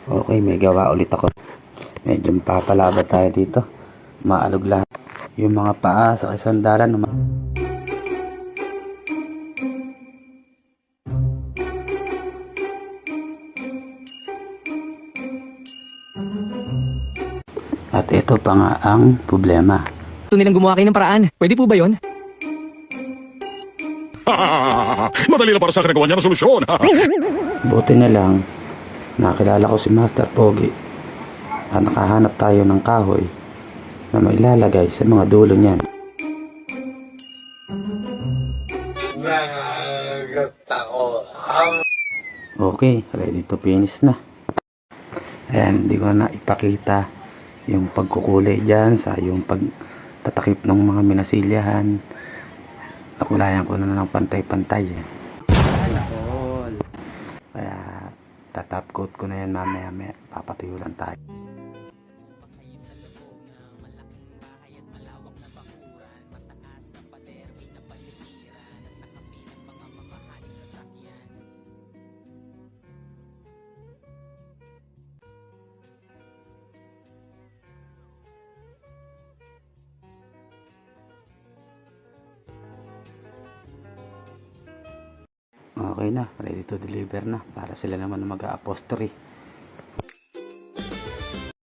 Okay, may gawa ulit ako. Medyo papalaba tayo dito. Maalog lahat. Yung mga paa sa sandalan. At ito pa nga ang problema. Gusto nilang gumawa kayo ng paraan. Pwede po ba yon? Madali lang para sa akin nagawa niya ng solusyon. Buti na lang, nakilala ko si Master Pogi at nakahanap tayo ng kahoy na mailalagay sa mga dulo niyan. Okay, ready to finish na. Ayan, hindi ko na ipakita yung pagkukulay dyan sa yung pagtatakip ng mga minasilyahan. Nakulayan ko na ng pantay-pantay eh. Kaya tatap coat ko na yan mamaya, papatuyo lang tayo. Okay na, ready to deliver na para sila naman mag-upholstery.